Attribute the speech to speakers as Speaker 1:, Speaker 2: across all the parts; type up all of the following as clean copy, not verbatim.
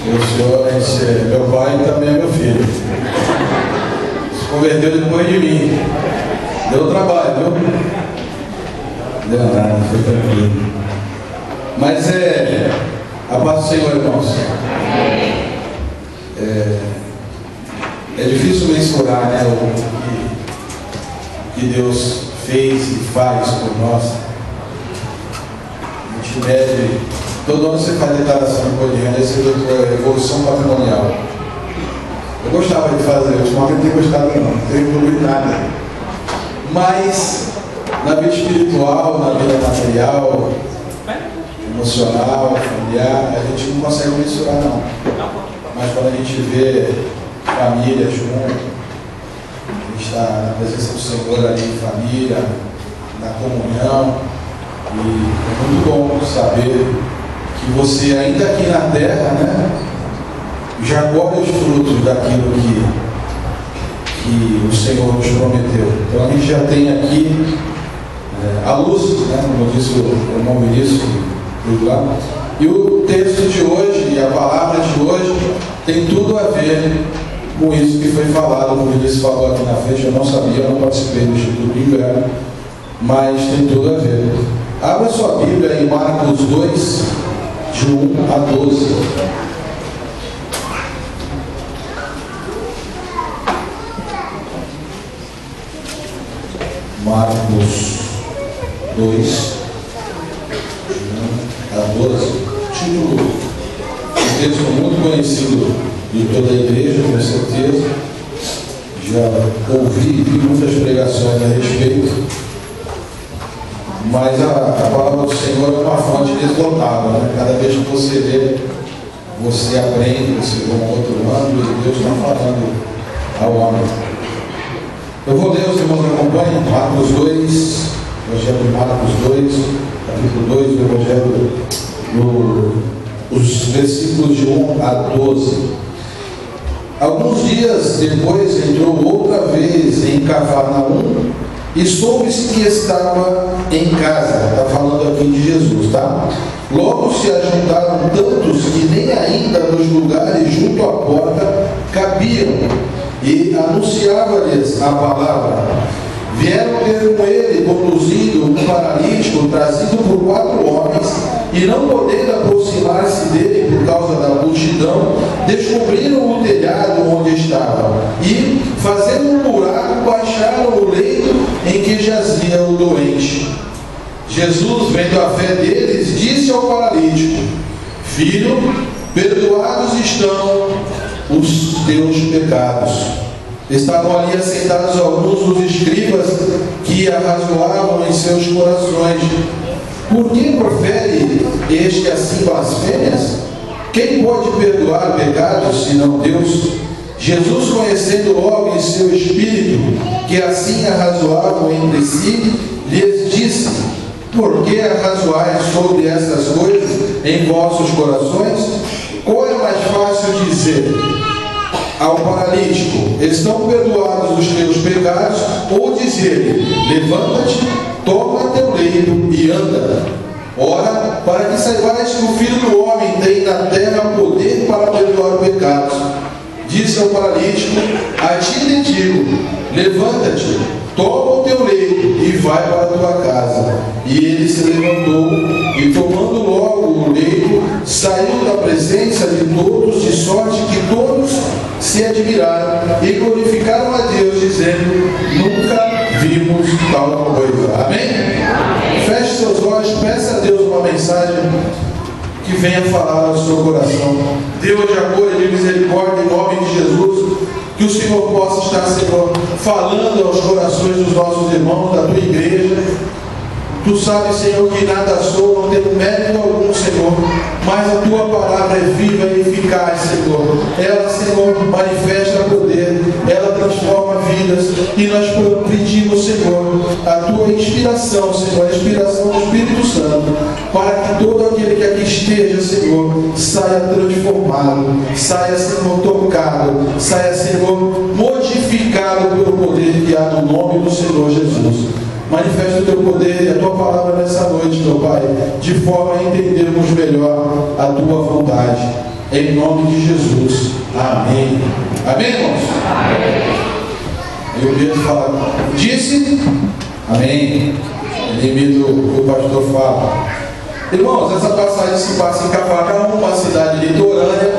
Speaker 1: O senhor é meu pai e também é meu filho. Se converteu depois de mim. Deu trabalho, viu? Deu nada, foi tranquilo. Mas a paz do Senhor, irmãos. É difícil mensurar, né, o que Deus fez e faz por nós. A gente mede, todo ano você faz declaração de imposto de renda, esse é evolução patrimonial. Eu gostava de fazer, ultimamente não tenho gostado não tenho evoluído nada. Mas na vida espiritual, na vida material, emocional, familiar, a gente não consegue mensurar não. Mas quando a gente vê família junto, a gente está na presença do Senhor ali em família, na comunhão, e é muito bom saber que você ainda aqui na terra, né, já colhe os frutos daquilo que o Senhor nos prometeu. Então a gente já tem aqui a luz, né, como disse o irmão Vinícius, e o texto de hoje e a palavra de hoje tem tudo a ver com isso que foi falado, como o Vinícius falou aqui na frente. Eu não sabia, eu não participei do Instituto de Inverno, mas tem tudo a ver. Abra sua Bíblia em Marcos 2, de 1 a 12. Marcos 2, de 1 a 12. Título, um texto muito conhecido de toda a igreja, com certeza. Já ouvi e vi muitas pregações a respeito. Mas a palavra do Senhor é uma fonte inesgotável, né? Cada vez que você lê, você aprende, você vê um outro ângulo, e Deus está falando ao homem. Eu vou ler, os irmãos me acompanhem, Marcos 2, Evangelho de Marcos 2, capítulo 2 do Evangelho, os versículos de 1 a 12. Alguns dias depois entrou outra vez em Cafarnaum e soube-se que estava em casa. Está falando aqui de Jesus, tá? Logo se ajuntaram tantos que nem ainda nos lugares junto à porta cabiam, e anunciava-lhes a palavra. Vieram ter com ele, conduzindo um paralítico, trazido por 4 homens, e não podendo aproximar-se dele por causa da multidão, descobriram o telhado onde estava, e, fazendo um buraco, baixaram o leito em que jazia o doente. Jesus, vendo a fé deles, disse ao paralítico: Filho, perdoados estão os teus pecados. Estavam ali assentados alguns dos escribas que arrazoavam em seus corações: Por que profere este assim blasfêmias? Quem pode perdoar pecados, senão Deus? Jesus, conhecendo logo em seu espírito que assim arrazoavam entre si, lhes disse: Por que arrazoais sobre essas coisas em vossos corações? Qual é mais fácil dizer ao paralítico: estão perdoados os teus pecados, ou dizer-lhe: levanta-te, toma teu leito e anda? Ora, para que saibais que o Filho do Homem tem na terra poder para perdoar pecados, disse ao paralítico: a ti te digo, levanta-te, toma o teu leito e vai para a tua casa. E ele se levantou e, tomando logo o leito, saiu da presença de todos, de sorte que todos se admiraram e glorificaram a Deus, dizendo: nunca vimos tal coisa. Amém? Feche seus olhos, peça a Deus uma mensagem que venha falar ao seu coração. Deus de amor e de misericórdia, em nome de Jesus, que o Senhor possa estar, Senhor, falando aos corações dos nossos irmãos, da tua igreja. Tu sabes, Senhor, que nada sou, não tenho mérito algum, Senhor, mas a tua palavra é viva e eficaz, Senhor. Ela, Senhor, manifesta poder, ela transforma vidas, e nós pedimos, Senhor, a tua inspiração, Senhor, a inspiração do Espírito Santo, para que todo aquele que aqui esteja, Senhor, saia transformado, saia, Senhor, tocado, saia, Senhor, modificado pelo poder que há no nome do Senhor Jesus. Manifesta o teu poder e a tua palavra nessa noite, meu Pai, de forma a entendermos melhor a tua vontade. em nome de Jesus. Amém. Amém, irmãos? Amém. E o Pedro fala, disse? Amém. Ele imita o pastor fala. Irmãos, essa passagem se passa em Cafarnaum, uma cidade litorânea,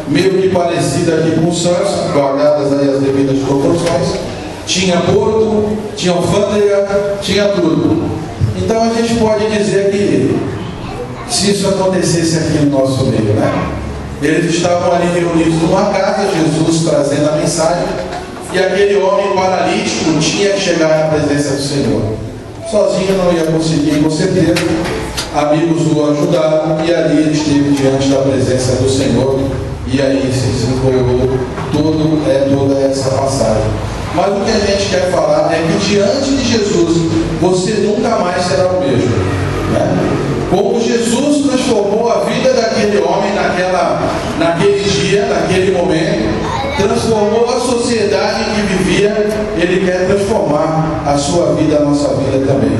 Speaker 1: meio que parecida aqui com Santos, guardadas aí as devidas proporções. Tinha porto, tinha alfândega, tinha tudo. Então a gente pode dizer que, se isso acontecesse aqui no nosso meio, né? Eles estavam ali reunidos numa casa, Jesus trazendo a mensagem, e aquele homem paralítico tinha que chegar à presença do Senhor. Sozinho não ia conseguir, com certeza. Amigos o ajudaram, e ali ele esteve diante da presença do Senhor, e aí se desenvolveu toda essa passagem. Mas o que a gente quer falar é que diante de Jesus você nunca mais será o mesmo, né? Como Jesus transformou a vida daquele homem naquele dia, naquele momento, transformou a sociedade em que vivia, Ele quer transformar a sua vida, a nossa vida também.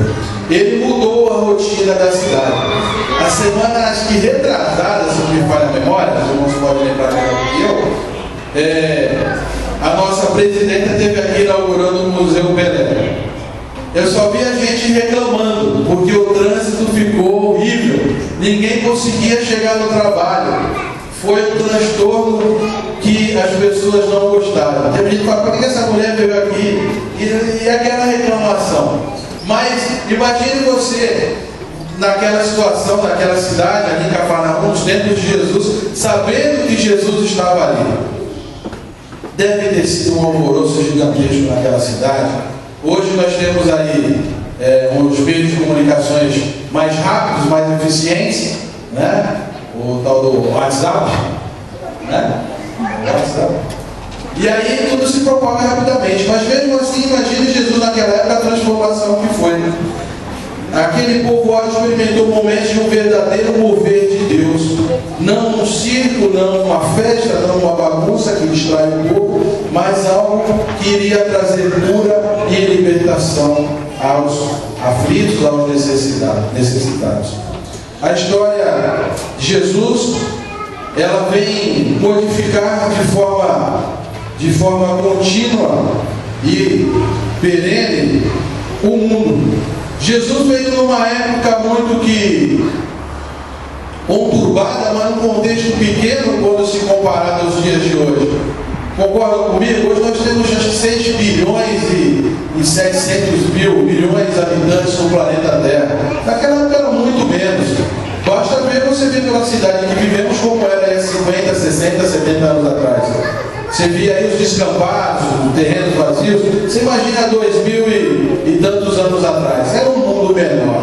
Speaker 1: Ele mudou a rotina da cidade. A semana, acho que retrasada, se não me falha a memória, os irmãos podem lembrar melhor do que eu, a nossa presidenta esteve aqui inaugurando o Museu Pelé. Eu só vi a gente reclamando, porque o trânsito ficou horrível. Ninguém conseguia chegar no trabalho. Foi um transtorno que as pessoas não gostaram. Tem gente que fala, por que essa mulher veio aqui? E aquela reclamação. Mas imagine você, naquela situação, naquela cidade, ali em Cafarnaum, nos tempos de Jesus, sabendo que Jesus estava ali. Deve ter sido um alvoroço gigantesco naquela cidade. Hoje nós temos aí os meios de comunicações mais rápidos, mais eficientes, né? O tal do WhatsApp, né? E aí tudo se propaga rapidamente. Mas mesmo assim, imagine Jesus naquela época, a transformação que foi. Aquele povoado experimentou momentos de um verdadeiro mover de Deus. Não um circo, não uma festa, não uma bagunça que distrai o povo, mas algo que iria trazer cura e libertação aos aflitos, aos necessitados. A história de Jesus, ela vem modificar de forma contínua e perene o mundo. Jesus veio numa época muito que conturbada, mas num contexto pequeno quando se comparado aos dias de hoje. Concordam comigo? Hoje nós temos 6 bilhões e 700 milhões de habitantes no planeta Terra. Naquela época era muito menos. Basta ver, você ver pela cidade que vivemos como era aí 50, 60, 70 anos atrás. Você via aí os descampados, os terrenos vazios. Você imagina 2000 e tantos anos atrás. Era um mundo menor.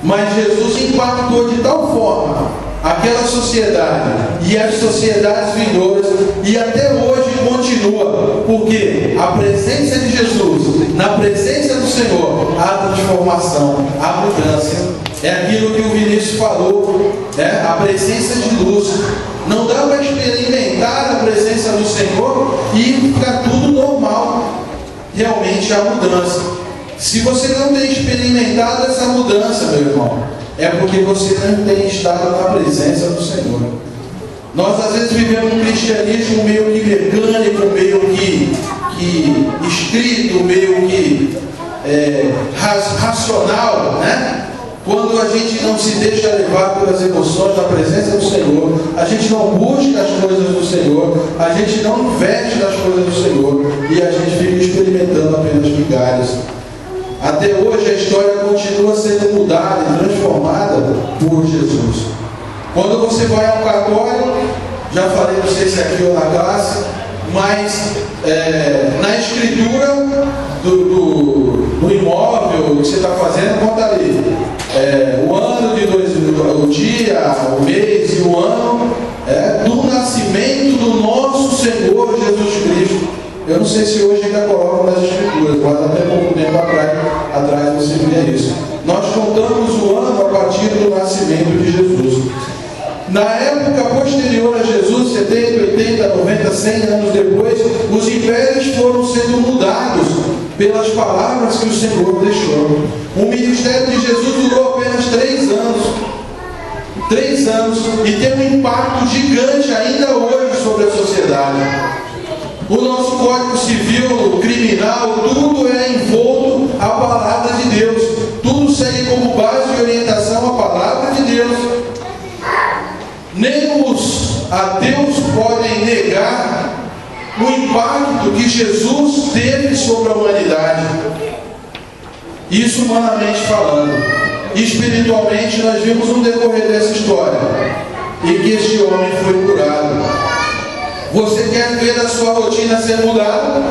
Speaker 1: Mas Jesus impactou de tal forma aquela sociedade e as sociedades vindouras, e até hoje continua, porque a presença de Jesus, na presença do Senhor, há transformação, há mudança. É aquilo que o Vinícius falou, né? A presença de luz. Não dá para experimentar a presença do Senhor e ficar tudo normal. Realmente há mudança. Se você não tem experimentado essa mudança, meu irmão, é porque você não tem estado na presença do Senhor. Nós às vezes vivemos um cristianismo meio que mecânico, meio que estrito, meio que racional, né? Quando a gente não se deixa levar pelas emoções da presença do Senhor, a gente não busca as coisas do Senhor, a gente não investe nas coisas do Senhor, e a gente fica experimentando apenas migalhas. Até hoje a história continua sendo mudada e transformada por Jesus. Quando você vai ao cartório, já falei, não sei se aqui ou na classe, mas na escritura do imóvel que você está fazendo, conta ali o ano o dia, o mês e o ano do nascimento do nosso Senhor Jesus Cristo. Eu não sei se hoje ainda colocam nas escrituras, mas até pouco tempo atrás você via isso. Nós contamos o ano a partir do nascimento de Jesus. Na época posterior a Jesus, 70, 80, 90, 100 anos depois, os impérios foram sendo mudados pelas palavras que o Senhor deixou. O ministério de Jesus durou apenas 3 anos. 3 anos, e tem um impacto gigante ainda hoje sobre a sociedade. O nosso Código Civil, criminal, tudo é envolto à palavra de Deus. Tudo segue como base e orientação a palavra de Deus. Nem os ateus podem negar o impacto que Jesus teve sobre a humanidade. Isso humanamente falando. Espiritualmente, nós vimos no decorrer dessa história e que este homem foi curado. Você quer ver a sua rotina ser mudada?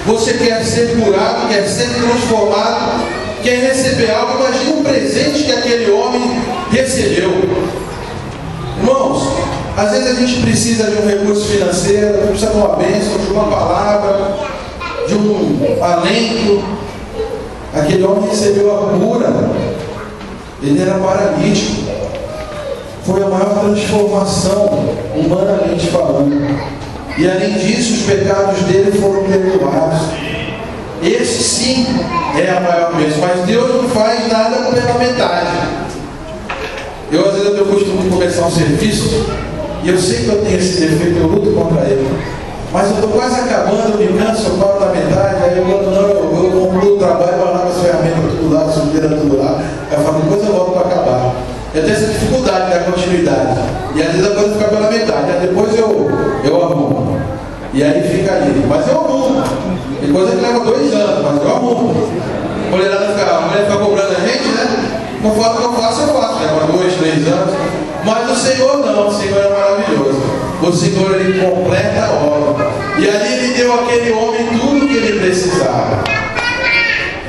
Speaker 1: Você quer ser curado, quer ser transformado, quer receber algo? Imagina um presente que aquele homem recebeu. Irmãos, às vezes a gente precisa de um recurso financeiro, precisa de uma bênção, de uma palavra, de um alento. Aquele homem recebeu a cura. Ele era paralítico. Foi a maior transformação, humanamente falando. E além disso, os pecados dele foram perdoados. Esse sim é a maior bênção. Mas Deus não faz nada pela metade. Eu às vezes eu tenho o costume de começar um serviço, e eu sei que eu tenho esse defeito, eu luto contra ele. Mas eu estou quase acabando, me canso, eu paro na metade, aí quando não, eu concluo o trabalho, eu largo as ferramentas tudo lá, sujeira tudo lá. Aí eu falo, depois eu volto para acabar. Eu tenho essa dificuldade da continuidade. E às vezes a coisa fica pela metade. Aí depois eu arrumo. E aí fica ali. Mas eu arrumo. Tem coisa que leva 2 anos, mas eu arrumo. A mulher fica cobrando a gente, né? Não falo que eu faço. Leva 2, 3 anos. Mas o Senhor não. O Senhor é maravilhoso. O Senhor, Ele completa a obra. E ali Ele deu àquele homem tudo que ele precisava.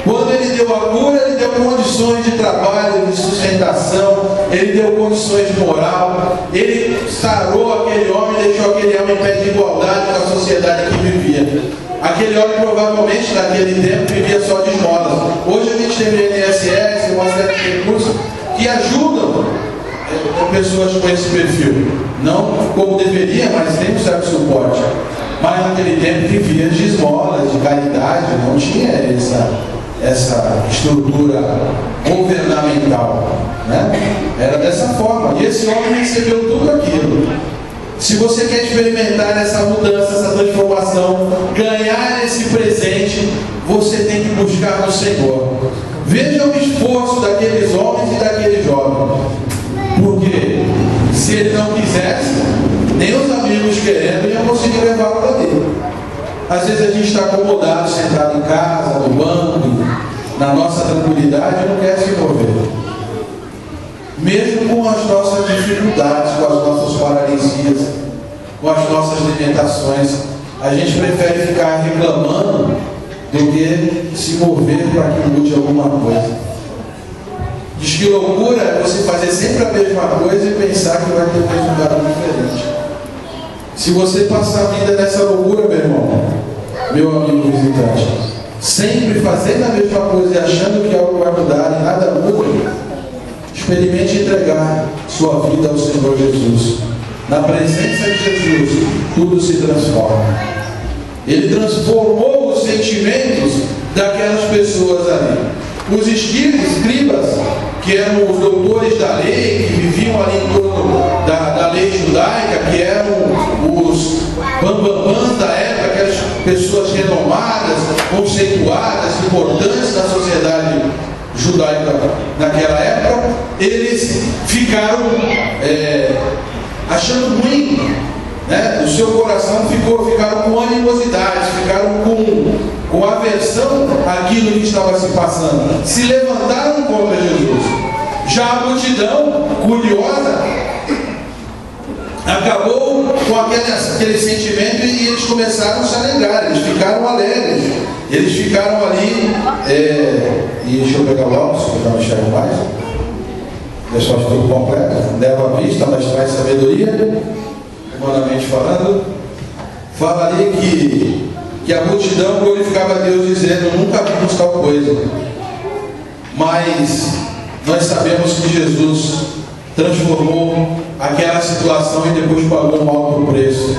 Speaker 1: Quando Ele deu a cura, Ele deu condições de trabalho, de sustentação, Ele deu condições de moral, Ele sarou aquele homem, deixou aquele homem em pé de igualdade com a sociedade que vivia. Aquele homem provavelmente naquele tempo vivia só de esmolas. Hoje a gente tem o INSS, uma série de recursos que ajudam pessoas com esse perfil. Não como deveria, mas tem um certo suporte. Mas naquele tempo vivia de esmolas, de caridade, não tinha essa estrutura governamental, né? Era dessa forma. E esse homem recebeu tudo aquilo. Se você quer experimentar essa mudança, essa transformação, ganhar esse presente, você tem que buscar no Senhor. Veja o esforço daqueles homens e daquele jovem. Porque se ele não quisesse, nem os amigos querendo iam conseguir levá-lo dali. Às vezes a gente está acomodado, sentado em casa, no banco, na nossa tranquilidade, e não quer se mover. Mesmo com as nossas dificuldades, com as nossas paralisias, com as nossas limitações, a gente prefere ficar reclamando do que se mover para que mude alguma coisa. Diz que loucura é você fazer sempre a mesma coisa e pensar que vai ter um resultado diferente. Se você passar a vida nessa loucura, meu irmão, meu amigo visitante, sempre fazendo a mesma coisa e achando que algo vai mudar e nada muda, experimente entregar sua vida ao Senhor Jesus. Na presença de Jesus, tudo se transforma. Ele transformou os sentimentos daquelas pessoas ali. Os escribas, que eram os doutores da lei, que viviam ali em torno da lei judaica, que eram os bambambãs da época, aquelas pessoas renomadas, conceituadas, importantes na sociedade judaica naquela época, eles ficaram achando ruim, né? O seu coração ficaram com animosidade, ficaram com aversão àquilo que estava se passando, se levantaram contra Jesus. Já a multidão curiosa acabou com aquele sentimento e eles começaram a se alegrar, eles ficaram alegres, eles ficaram ali, e deixa eu pegar logo, se eu não enxergo mais, deixa o tudo completo, leva a vista, mas traz sabedoria, humanamente falando. Fala ali que a multidão glorificava a Deus dizendo, nunca vimos tal coisa. Mas nós sabemos que Jesus transformou aquela situação e depois pagou um alto preço,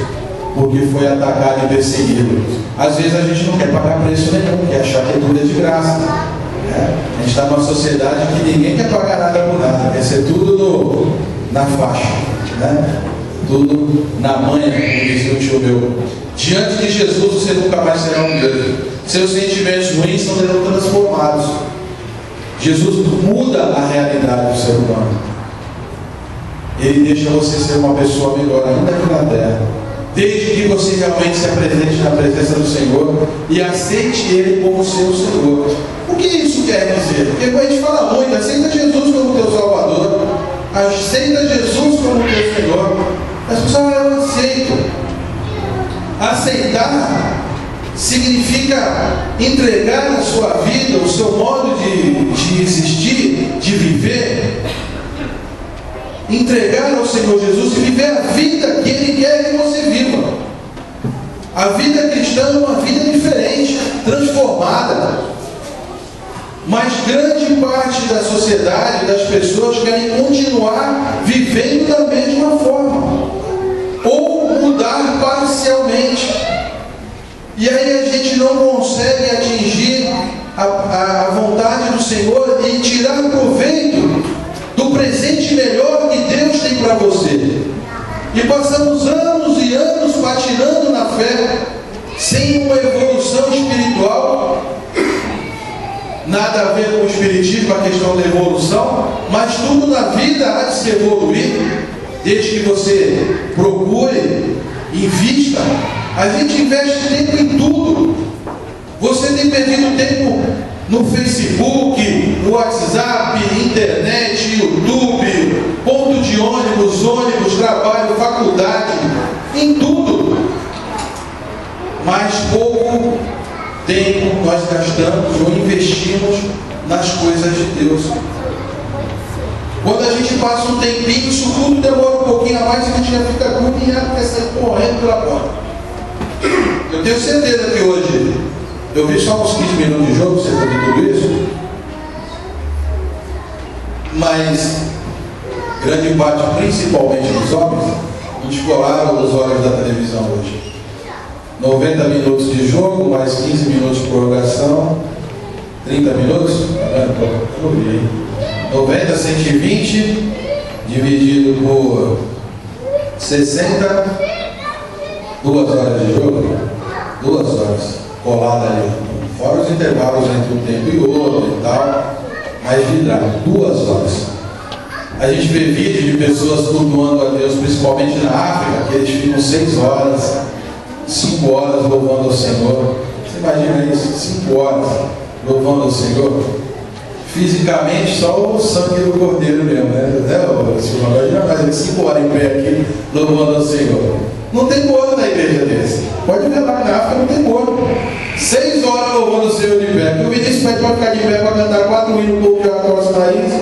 Speaker 1: porque foi atacado e perseguido. Às vezes a gente não quer pagar preço nenhum, quer achar que tudo é de graça, né? A gente está numa sociedade que ninguém quer pagar nada por nada, quer ser tudo na faixa, né? Tudo na manha, como dizia o tio meu. Diante de Jesus você nunca mais será o mesmo. Seus sentimentos ruins serão transformados. Jesus muda a realidade do ser humano. Ele deixa você ser uma pessoa melhor ainda aqui na terra, desde que você realmente se apresente na presença do Senhor e aceite Ele como seu Senhor. O que isso quer dizer? Porque a gente fala muito, aceita Jesus como teu Salvador, aceita Jesus como teu Senhor. As pessoas não aceitam. Aceitar significa entregar a sua vida, o seu modo de existir, de viver, entregar ao Senhor Jesus e viver a vida que Ele quer que você viva. A vida cristã é uma vida diferente, transformada. Mas grande parte da sociedade, das pessoas, querem continuar vivendo da mesma forma, ou mudar parcialmente. E aí a gente não consegue atingir a vontade do Senhor e tirar proveito do presente melhor que Deus tem para você. E passamos anos e anos patinando na fé, sem uma evolução espiritual. Nada a ver com o espiritismo, a questão da evolução, mas tudo na vida há de se evoluir, desde que você procure, invista. A gente investe tempo em tudo. Você tem perdido tempo no Facebook, no WhatsApp, internet, YouTube, ponto de ônibus, trabalho, faculdade, em tudo. Mas pouco tempo nós gastamos ou investimos nas coisas de Deus. Quando a gente passa um tempinho, isso tudo demora um pouquinho a mais e a gente já fica agoniado, quer sair correndo pela porta. Eu tenho certeza que hoje eu vi só uns 15 minutos de jogo, você sabe tudo isso, mas grande parte, principalmente dos homens, descolaram os olhos da televisão hoje. 90 minutos de jogo, mais 15 minutos de prorrogação, 30 minutos, 90, 120, dividido por 60, 2 horas de jogo, 2 horas, colada ali, fora os intervalos entre um tempo e outro e tal, mas vidrado, 2 horas. A gente vê vídeos de pessoas cultuando a Deus, principalmente na África, que eles ficam 6 horas, 5 horas louvando ao Senhor. Você imagina isso? 5 horas louvando ao Senhor. Fisicamente, só o sangue do Cordeiro mesmo, né? Imagina fazer 5 horas em pé aqui louvando ao Senhor. Não tem bolo na igreja desse. Pode ver lá na África, não tem bolo. 6 horas louvando o Senhor de pé. E o Vinícius vai ficar de pé para cantar 4 hinos, o povo já torce o nariz.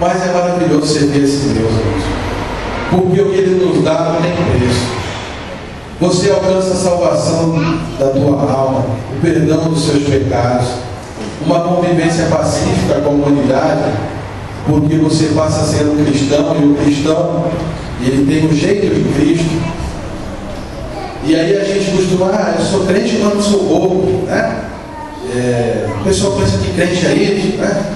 Speaker 1: Mas é maravilhoso servir esse Deus, porque o que Ele nos dá não tem preço. Você alcança a salvação da tua alma, o perdão dos seus pecados, uma convivência pacífica com a humanidade, porque você passa a ser um cristão, e o cristão, ele tem o jeito de Cristo. E aí a gente costuma, eu sou crente, mas não sou bobo, né? O pessoal pensa que crente é isso, né?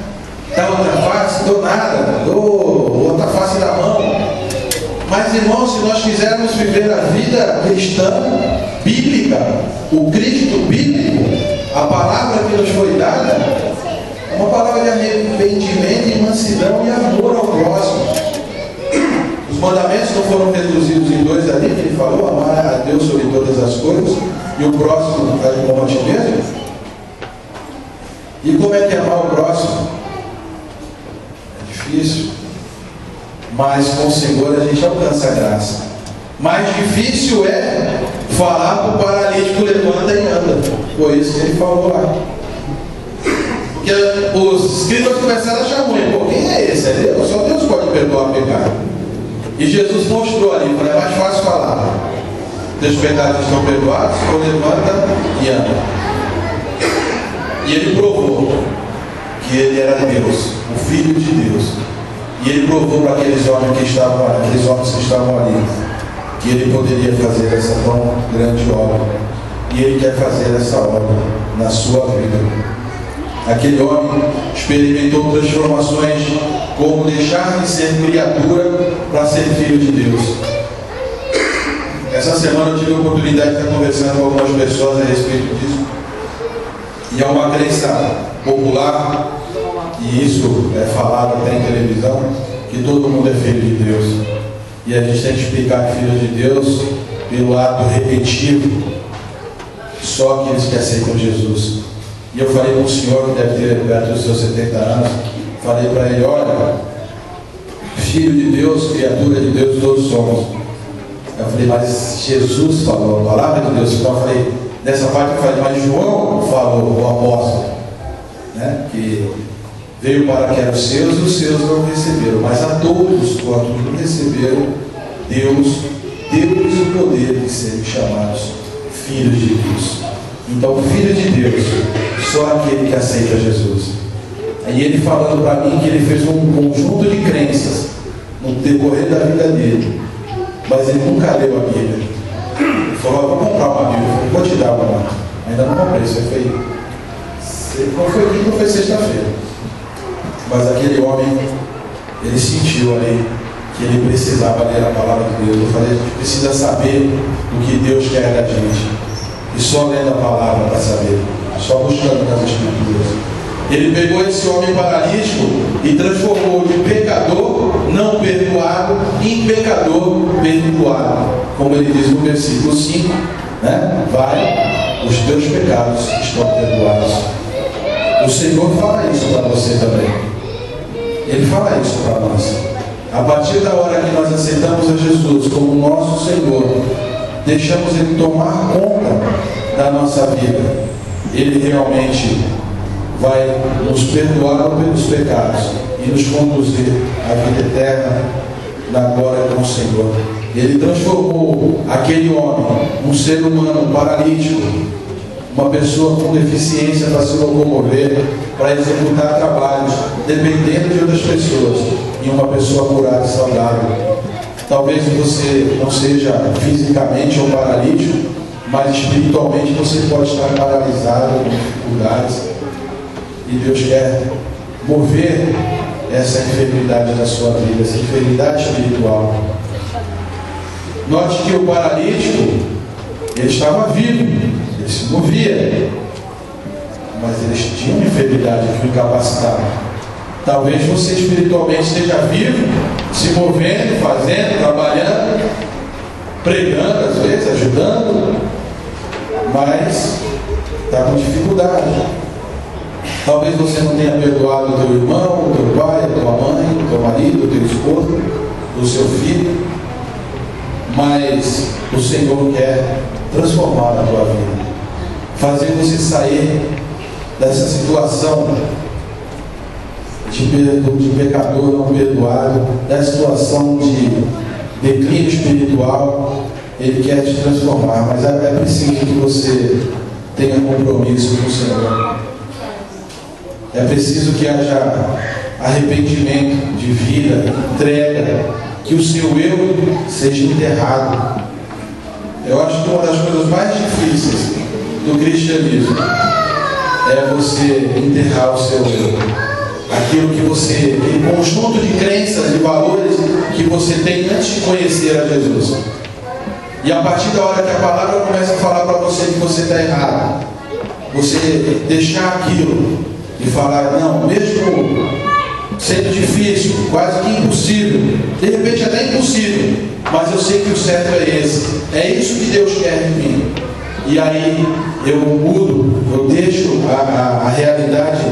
Speaker 1: Dá outra face, dou nada, dou outra face da mão. Mas, irmãos, se nós quisermos viver a vida cristã, bíblica, o Cristo bíblico, a palavra que nos foi dada, é uma palavra de arrependimento e mansidão e amor ao próximo. Os mandamentos não foram reduzidos em 2 ali, que ele falou, amar a Deus sobre todas as coisas, e o próximo como a ti mesmo. E como é que é amar o próximo? É difícil. Mas com o Senhor a gente alcança a graça. Mais difícil é falar para o paralítico levanta e anda. Foi isso que ele falou lá. Porque os escribas começaram a achar ruim. Pô, quem é esse? É Deus? Só Deus pode perdoar o pecado. E Jesus mostrou ali, é mais fácil falar. Teus pecados estão perdoados, ou levanta e anda. E ele provou que ele era Deus, o Filho de Deus. E ele provou para aqueles homens que estavam ali, que ele poderia fazer essa tão grande obra. E ele quer fazer essa obra na sua vida. Aquele homem experimentou transformações como deixar de ser criatura para ser filho de Deus. Essa semana eu tive a oportunidade de estar conversando com algumas pessoas a respeito disso. E é uma crença popular, e isso é falado até em televisão, que todo mundo é filho de Deus. E a gente tem que explicar que filho de Deus pelo ato repetitivo, só aqueles que aceitam Jesus. E eu falei para um senhor que deve ter perto dos seus 70 anos, falei para ele: olha, filho de Deus, criatura de Deus, todos somos. Eu falei: mas Jesus falou, a palavra de Deus. Então eu falei, nessa parte eu falei: mas João falou, o apóstolo, né, que veio para que eram os seus e os seus não receberam, mas a todos quanto não receberam, Deus deu-lhes o poder de serem chamados filhos de Deus. Então, filho de Deus, só aquele que aceita Jesus. Aí ele falando para mim que ele fez um conjunto de crenças no decorrer da vida dele, mas ele nunca leu a Bíblia. Ele falou: vou comprar uma Bíblia. Eu falei: vou te dar uma. Ainda não comprei, isso foi sexta-feira. Mas aquele homem, ele sentiu ali que ele precisava ler a palavra de Deus. Eu falei: a gente precisa saber o que Deus quer da gente. E só lendo a palavra para saber, só buscando nas Escrituras. Ele pegou esse homem paralítico e transformou de pecador não perdoado em pecador perdoado. Como ele diz no versículo 5, né? Vai, os teus pecados estão perdoados. O Senhor fala isso para você também. Ele fala isso para nós. A partir da hora que nós aceitamos a Jesus como nosso Senhor, deixamos Ele tomar conta da nossa vida, Ele realmente vai nos perdoar pelos pecados e nos conduzir à vida eterna na glória com o Senhor. Ele transformou aquele homem, um ser humano paralítico, uma pessoa com deficiência para se locomover, para executar trabalhos, dependendo de outras pessoas, em uma pessoa curada e saudável. Talvez você não seja fisicamente um paralítico, mas espiritualmente você pode estar paralisado com dificuldades. E Deus quer mover essa enfermidade da sua vida, essa enfermidade espiritual. Note que o paralítico, ele estava vivo, ele se movia, mas ele tinha uma enfermidade que o incapacitava. Talvez você espiritualmente esteja vivo, se movendo, fazendo, trabalhando, pregando às vezes, ajudando, mas está com dificuldade. Talvez você não tenha perdoado o teu irmão, o teu pai, a tua mãe, o teu marido, o teu esposo, o seu filho, mas o Senhor quer transformar a tua vida, fazer você sair dessa situação de pecador não perdoado, da situação de declínio espiritual. Ele quer te transformar, mas é preciso que você tenha compromisso com o Senhor. É preciso que haja arrependimento de vida, entrega, que o seu eu seja enterrado. Eu acho que uma das coisas mais difíceis do cristianismo é você enterrar o seu eu. Aquilo que você, aquele conjunto de crenças e valores que você tem antes de conhecer a Jesus. E a partir da hora que a palavra começa a falar para você que você está errado, você deixar aquilo e falar: não, mesmo sendo difícil, quase que impossível, de repente até impossível, mas eu sei que o certo é esse, é isso que Deus quer de mim. E aí eu mudo, eu deixo a realidade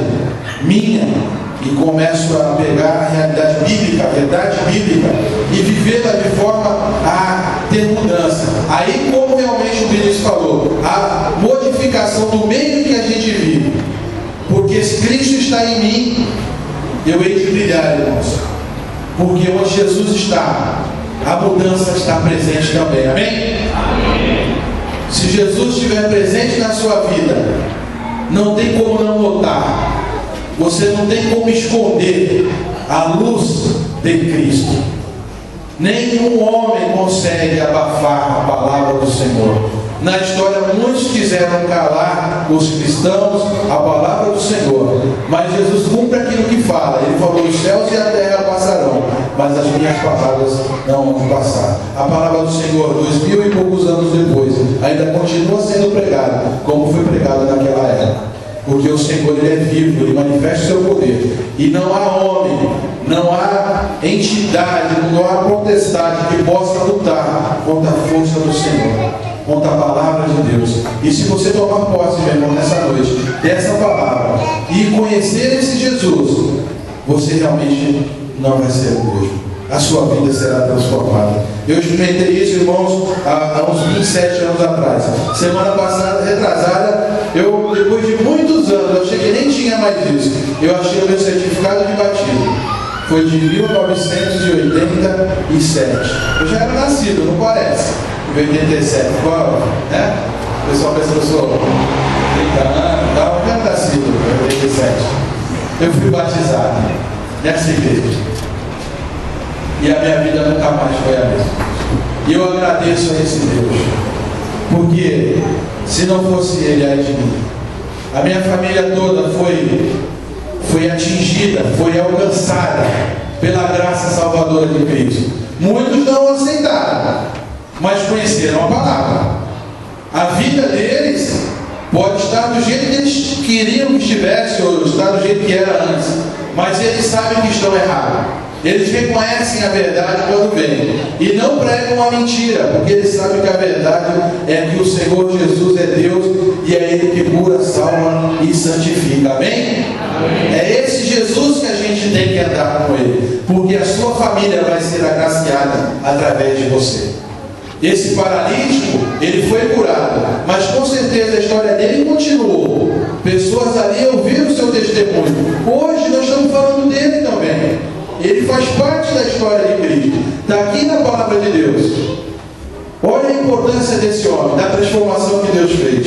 Speaker 1: minha e começo a pegar a realidade bíblica, a verdade bíblica, e vivê-la de forma a ter mudança. Aí, como realmente o Vinícius falou, a modificação do meio que a gente vive, porque se Cristo está em mim, eu hei de brilhar, irmãos, porque onde Jesus está, a mudança está presente também. Amém? Amém. Se Jesus estiver presente na sua vida, não tem como não notar. Você não tem como esconder a luz de Cristo. Nenhum homem consegue abafar a palavra do Senhor. Na história, muitos quiseram calar os cristãos, a palavra do Senhor, mas Jesus cumpre aquilo que fala. Ele falou: os céus e a terra passarão, mas as minhas palavras não vão passar. A palavra do Senhor, 2000 e poucos anos depois, ainda continua sendo pregada, como foi pregada naquela época. Porque o Senhor, Ele é vivo, Ele manifesta o seu poder. E não há homem, não há entidade, não há potestade que possa lutar contra a força do Senhor, contra a palavra de Deus. E se você tomar posse, meu irmão, nessa noite, dessa palavra, e conhecer esse Jesus, você realmente não vai ser o mesmo. A sua vida será transformada. Eu experimentei isso, irmãos, há uns 27 anos atrás. Semana passada, retrasada, eu, depois de muitos anos, eu achei que nem tinha mais isso. Eu achei o meu certificado de batismo. Foi de 1987. Eu já era nascido, não parece? Em 87. Qual? Né? O pessoal pensa que eu sou 30 anos e tal. Eu já era nascido em 87. Eu fui batizado nessa igreja. E a minha vida nunca mais foi a mesma. E eu agradeço a esse Deus, porque se não fosse Ele, ai de mim, a minha família toda foi atingida, foi alcançada pela graça salvadora de Cristo. Muitos não aceitaram, mas conheceram a palavra. A vida deles pode estar do jeito que eles queriam que estivesse, ou estar do jeito que era antes, mas eles sabem que estão errados. Eles reconhecem a verdade quando vem e não pregam a mentira, porque eles sabem que a verdade é que o Senhor Jesus é Deus e é Ele que cura, salva e santifica. Amém? Amém. É esse Jesus que a gente tem que andar com Ele, porque a sua família vai ser agraciada através de você. Esse paralítico, ele foi curado, mas com certeza a história dele continuou. Pessoas ali ouviram o seu testemunho. Hoje nós estamos falando dele também. Ele faz parte da história de Cristo. Está aqui na palavra de Deus. Olha a importância desse homem, da transformação que Deus fez.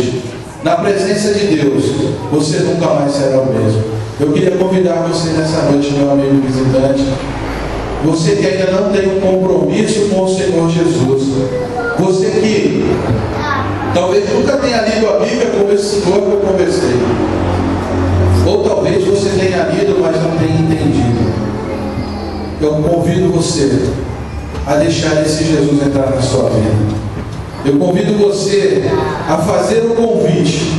Speaker 1: Na presença de Deus, você nunca mais será o mesmo. Eu queria convidar você nessa noite, meu amigo visitante. Você que ainda não tem um compromisso com o Senhor Jesus. Você que talvez nunca tenha lido a Bíblia como esse senhor que eu conversei. Ou talvez você tenha lido, mas não tenha entendido. Eu convido você a deixar esse Jesus entrar na sua vida. Eu convido você a fazer o convite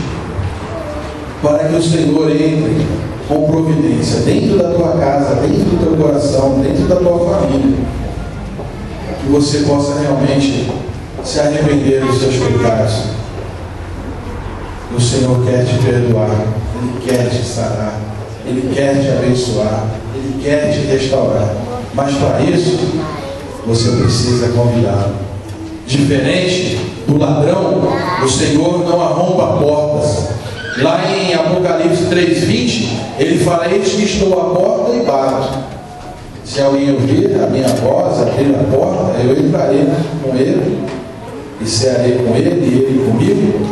Speaker 1: para que o Senhor entre com providência dentro da tua casa, dentro do teu coração, dentro da tua família. Que você possa realmente se arrepender dos seus pecados. O Senhor quer te perdoar, Ele quer te sarar, Ele quer te abençoar, Ele quer te restaurar. Mas para isso, você precisa convidá-lo. Diferente do ladrão, o Senhor não arromba portas. Lá em Apocalipse 3:20, ele fala: eis que estou à porta e bato. Se alguém ouvir a minha voz, abrir a porta, eu entrarei com ele, e cearei com ele, e ele comigo.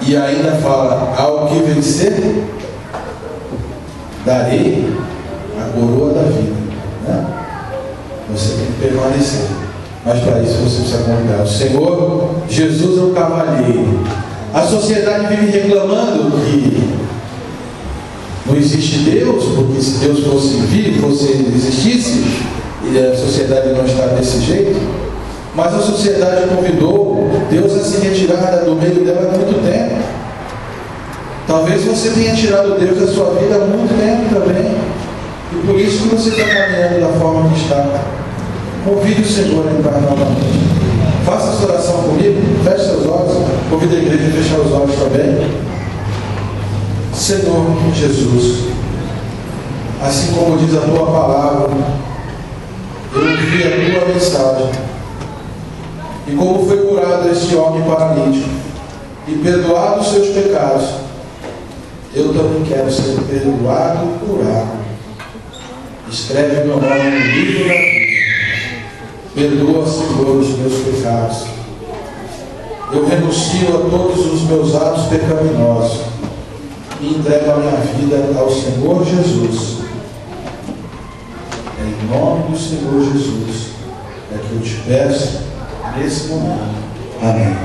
Speaker 1: E ainda fala: ao que vencer, darei a coroa da vida, né? Você tem que permanecer, mas para isso você precisa convidar. O Senhor Jesus é um cavalheiro. A sociedade vive reclamando que não existe Deus, porque se Deus fosse vivo, existisse, a sociedade não está desse jeito. Mas a sociedade convidou Deus a se retirar do meio dela há muito tempo. Talvez você tenha tirado Deus da sua vida há muito tempo também. E por isso que você está caminhando da forma que está. Convide o Senhor a entrar novamente. Faça essa oração comigo, feche seus olhos. Convide a igreja a fechar os olhos também. Senhor Jesus, assim como diz a tua palavra, eu ouvi a tua mensagem. E como foi curado este homem paralítico e perdoado os seus pecados, eu também quero ser perdoado e curado. Escreve meu nome no livro da vida. Perdoa, Senhor, os meus pecados. Eu renuncio a todos os meus atos pecaminosos e entrego a minha vida ao Senhor Jesus. Em nome do Senhor Jesus é que eu te peço nesse momento. Amém.